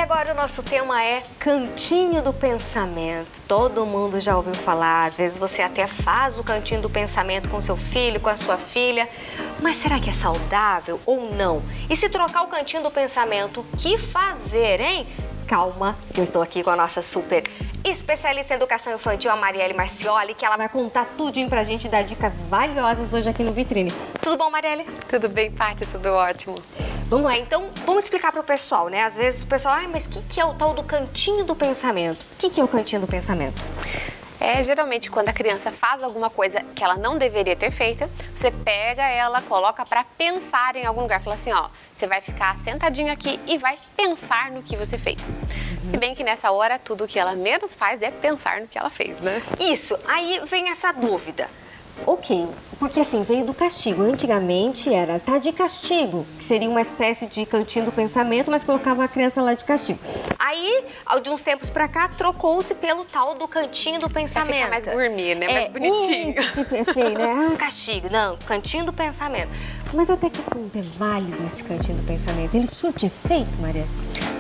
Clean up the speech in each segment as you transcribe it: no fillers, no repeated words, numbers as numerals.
agora o nosso tema é cantinho do pensamento. Todo mundo já ouviu falar, às vezes você até faz o cantinho do pensamento com seu filho, com a sua filha. Mas será que é saudável ou não? E se trocar o cantinho do pensamento, o que fazer, hein? Calma, eu estou aqui com a nossa super especialista em educação infantil, a Marielle Marcioli, que ela vai contar tudinho pra gente, dar dicas valiosas hoje aqui no Vitrine. Tudo bom, Marielle? Tudo bem, Paty, tudo ótimo. Vamos lá, então, vamos explicar pro pessoal, né? Às vezes o pessoal, mas o que é o tal do cantinho do pensamento? O que é o cantinho do pensamento? Geralmente quando a criança faz alguma coisa que ela não deveria ter feito, você pega ela, coloca para pensar em algum lugar. Fala assim, ó, você vai ficar sentadinho aqui e vai pensar no que você fez. Se bem que nessa hora, tudo que ela menos faz é pensar no que ela fez, né? Isso, aí vem essa dúvida. Ok, porque assim, veio do castigo. Antigamente era tá de castigo, que seria uma espécie de cantinho do pensamento, mas colocava a criança lá de castigo. Aí, de uns tempos pra cá, trocou-se pelo tal do cantinho do pensamento. Fica mais gourmet, né? Mais bonitinho. Isso, que feio, né? Ah, um castigo. Não, cantinho do pensamento. Mas até que ponto é válido esse cantinho do pensamento? Ele surte efeito, Maria?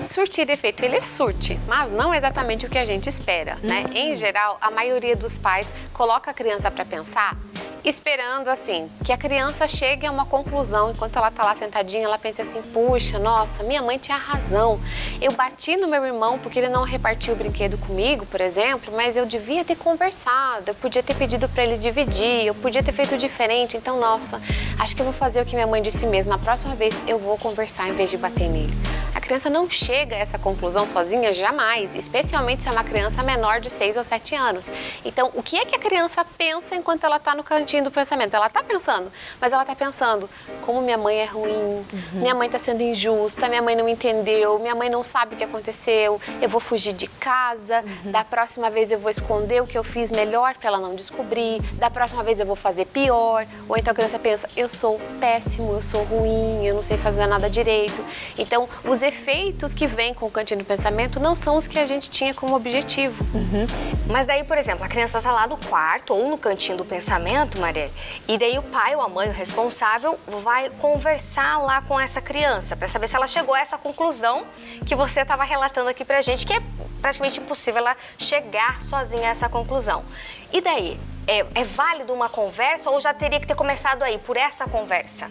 Surtir efeito, ele surte, mas não exatamente o que a gente espera, né? Em geral, a maioria dos pais coloca a criança para pensar esperando, assim, que a criança chegue a uma conclusão. Enquanto ela tá lá sentadinha, ela pensa assim, puxa, nossa, minha mãe tinha razão. Eu bati no meu irmão porque ele não repartiu o brinquedo comigo, por exemplo, mas eu devia ter conversado, eu podia ter pedido para ele dividir, eu podia ter feito diferente. Então, nossa, acho que eu vou fazer o que minha mãe disse mesmo. Na próxima vez, eu vou conversar em vez de bater nele. A criança não chega a essa conclusão sozinha jamais, especialmente se é uma criança menor de 6 ou 7 anos. Então, o que é que a criança pensa enquanto ela está no cantinho do pensamento? Ela está pensando, mas ela está pensando como minha mãe é ruim, minha mãe está sendo injusta, minha mãe não entendeu, minha mãe não sabe o que aconteceu, eu vou fugir de casa, da próxima vez eu vou esconder o que eu fiz melhor para ela não descobrir, da próxima vez eu vou fazer pior. Ou então a criança pensa, eu sou péssimo, eu sou ruim, eu não sei fazer nada direito. Então, os efeitos que vêm com o cantinho do pensamento não são os que a gente tinha como objetivo. Mas daí, por exemplo, a criança tá lá no quarto ou no cantinho do pensamento, Maria, e daí o pai ou a mãe, o responsável, vai conversar lá com essa criança para saber se ela chegou a essa conclusão que você estava relatando aqui pra gente, que é praticamente impossível ela chegar sozinha a essa conclusão. E daí, é válido uma conversa ou já teria que ter começado aí, por essa conversa?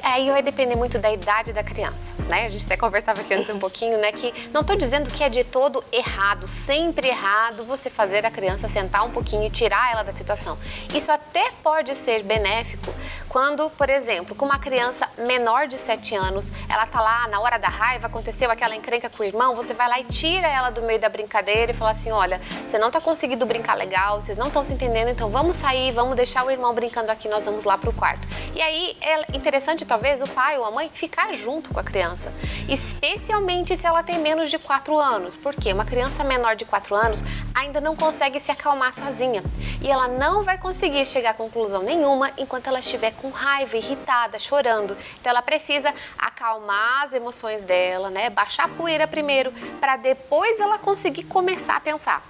Aí vai depender muito da idade da criança, né? A gente até conversava aqui antes um pouquinho, né? Que não estou dizendo que é de todo errado, sempre errado você fazer a criança sentar um pouquinho e tirar ela da situação. Isso até pode ser benéfico quando, por exemplo, com uma criança menor de 7 anos, ela tá lá na hora da raiva, aconteceu aquela encrenca com o irmão, você vai lá e tira ela do meio da brincadeira e fala assim, olha, você não tá conseguindo brincar legal, vocês não estão se entendendo, então vamos sair, vamos deixar o irmão brincando aqui, nós vamos lá pro quarto. E aí é interessante talvez o pai ou a mãe ficar junto com a criança, especialmente se ela tem menos de 4 anos, porque uma criança menor de 4 anos ainda não consegue se acalmar sozinha e ela não vai conseguir chegar a conclusão nenhuma enquanto ela estiver com raiva, irritada, chorando. Então ela precisa acalmar as emoções dela, né? Baixar a poeira primeiro para depois ela conseguir começar a pensar.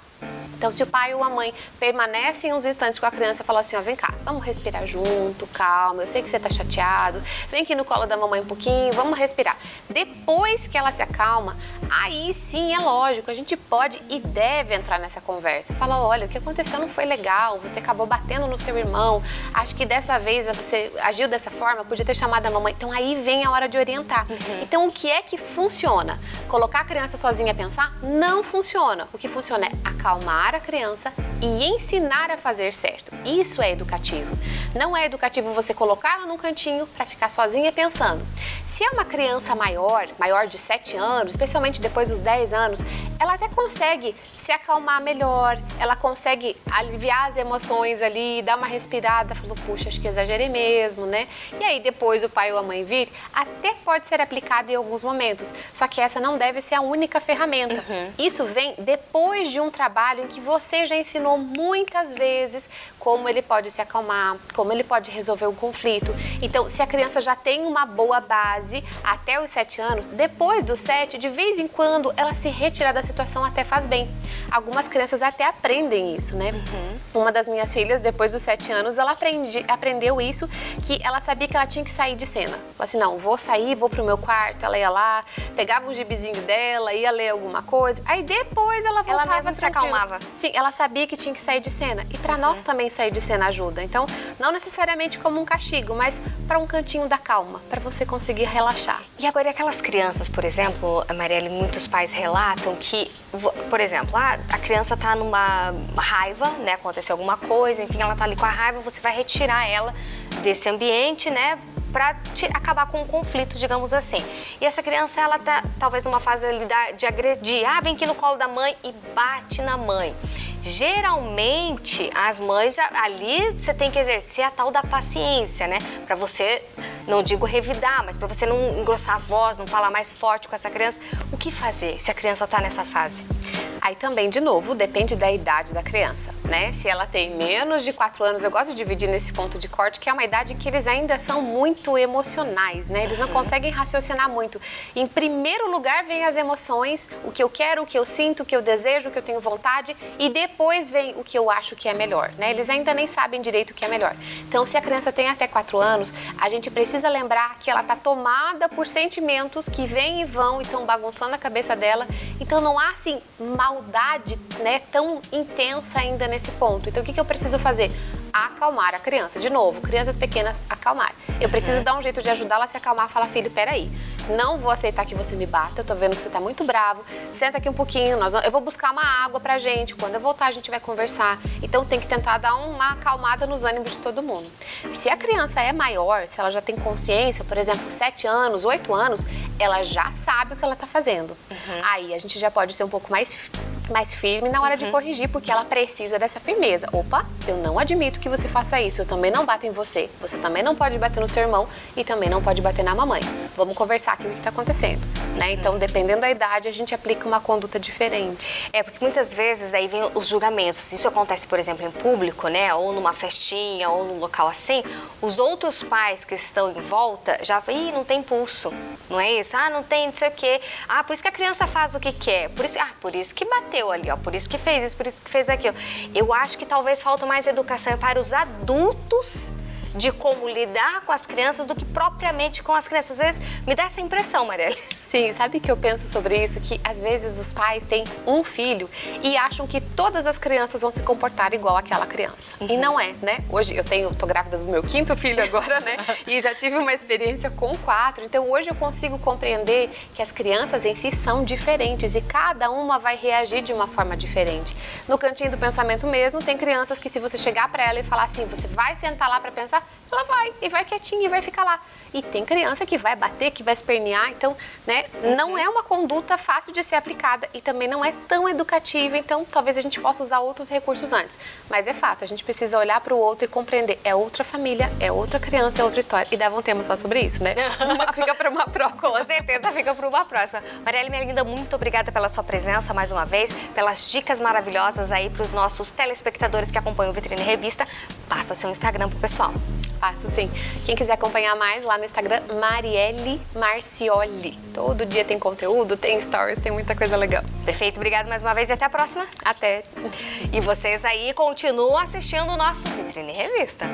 Então, se o pai ou a mãe permanecem uns instantes com a criança e falam assim, ó, vem cá, vamos respirar junto, calma, eu sei que você tá chateado, vem aqui no colo da mamãe um pouquinho, vamos respirar. Depois que ela se acalma, aí sim é lógico, a gente pode e deve entrar nessa conversa. Fala, olha, o que aconteceu não foi legal, você acabou batendo no seu irmão, acho que dessa vez você agiu dessa forma, podia ter chamado a mamãe. Então, aí vem a hora de orientar. Então, o que é que funciona? Colocar a criança sozinha a pensar? Não funciona. O que funciona é acalmar a criança e ensinar a fazer certo. Isso é educativo. Não é educativo você colocá-la num cantinho para ficar sozinha pensando. Se é uma criança maior de 7 anos, especialmente depois dos 10 anos, ela até consegue se acalmar melhor, ela consegue aliviar as emoções ali, dar uma respirada, falou, puxa, acho que exagerei mesmo, né? E aí depois o pai ou a mãe vir, até pode ser aplicado em alguns momentos, só que essa não deve ser a única ferramenta. Isso vem depois de um trabalho em que você já ensinou ensinou muitas vezes como ele pode se acalmar, como ele pode resolver um conflito. Então, se a criança já tem uma boa base até os 7 anos, depois dos 7, de vez em quando, ela se retirar da situação até faz bem. Algumas crianças até aprendem isso, né? Uma das minhas filhas, depois dos 7 anos, ela aprendeu isso, que ela sabia que ela tinha que sair de cena. Falou assim, não, vou sair, vou pro meu quarto. Ela ia lá, pegava um gibizinho dela, ia ler alguma coisa. Aí depois ela voltava. Ela mesma se acalmava. Sim, ela sabia que tinha que sair de cena. E para nós também sair de cena ajuda. Então, não necessariamente como um castigo, mas para um cantinho da calma, para você conseguir relaxar. E agora, aquelas crianças, por exemplo, a Marielle, muitos pais relatam que, por exemplo, a criança tá numa raiva, né? Aconteceu alguma coisa, enfim, ela tá ali com a raiva, você vai retirar ela desse ambiente, né? Para acabar com um conflito, digamos assim. E essa criança, ela tá talvez numa fase ali de agredir. Ah, vem aqui no colo da mãe e bate na mãe. Geralmente, as mães, ali você tem que exercer a tal da paciência, né? Para você, não digo revidar, mas para você não engrossar a voz, não falar mais forte com essa criança. O que fazer se a criança tá nessa fase? Aí também, de novo, depende da idade da criança, né? Se ela tem menos de 4 anos, eu gosto de dividir nesse ponto de corte, que é uma idade em que eles ainda são muito emocionais, né? Eles não conseguem raciocinar muito. Em primeiro lugar, vem as emoções, o que eu quero, o que eu sinto, o que eu desejo, o que eu tenho vontade, e depois vem o que eu acho que é melhor, né? Eles ainda nem sabem direito o que é melhor. Então, se a criança tem até 4 anos, a gente precisa lembrar que ela está tomada por sentimentos que vêm e vão e estão bagunçando a cabeça dela. Então, não há, assim, maldade, né, tão intensa ainda nesse ponto. Então, o que eu preciso fazer? Acalmar a criança. De novo, crianças pequenas, acalmar. Eu preciso dar um jeito de ajudá-la a se acalmar, falar, filho, peraí, não vou aceitar que você me bata, eu tô vendo que você tá muito bravo, senta aqui um pouquinho, eu vou buscar uma água pra gente, quando eu voltar a gente vai conversar. Então tem que tentar dar uma acalmada nos ânimos de todo mundo. Se a criança é maior, se ela já tem consciência, por exemplo, 7 anos, 8 anos, ela já sabe o que ela tá fazendo. Aí a gente já pode ser um pouco mais firme na hora de corrigir, porque ela precisa dessa firmeza. Opa, eu não admito que você faça isso, eu também não bato em você, você também não pode bater no seu irmão e também não pode bater na mamãe. Vamos conversar aqui o que está acontecendo, né? Então, dependendo da idade, a gente aplica uma conduta diferente. É, porque muitas vezes daí vem os julgamentos. Isso acontece, por exemplo, em público, né? Ou numa festinha, ou num local assim. Os outros pais que estão em volta já vêm, não tem pulso, não é isso? Ah, não tem, não sei o quê. Ah, por isso que a criança faz o que quer. Por isso que bateu ali, ó. Por isso que fez isso, por isso que fez aquilo. Eu acho que talvez falta mais educação para os adultos de como lidar com as crianças do que propriamente com as crianças. Às vezes me dá essa impressão, Marielle. Sim, sabe que eu penso sobre isso? Que às vezes os pais têm um filho e acham que todas as crianças vão se comportar igual àquela criança. E não é, né? Hoje tô grávida do meu 5º filho agora, né? E já tive uma experiência com 4. Então hoje eu consigo compreender que as crianças em si são diferentes e cada uma vai reagir de uma forma diferente. No cantinho do pensamento mesmo, tem crianças que se você chegar para ela e falar assim, você vai sentar lá para pensar, ela vai e vai quietinha e vai ficar lá. E tem criança que vai bater, que vai espernear, então, né, não é uma conduta fácil de ser aplicada e também não é tão educativa, então talvez a gente possa usar outros recursos antes. Mas é fato, a gente precisa olhar para o outro e compreender, é outra família, é outra criança, é outra história. E dava um tema só sobre isso, né? Fica para uma próxima. Com certeza, fica para uma próxima. Marielle, minha linda, muito obrigada pela sua presença mais uma vez, pelas dicas maravilhosas aí para os nossos telespectadores que acompanham o Vitrine Revista. Passa seu Instagram pro pessoal. Passo sim. Quem quiser acompanhar mais, lá no Instagram, Marielle Marcioli. Todo dia tem conteúdo, tem stories, tem muita coisa legal. Perfeito, obrigado mais uma vez e até a próxima. Até. E vocês aí continuam assistindo o nosso Vitrine Revista.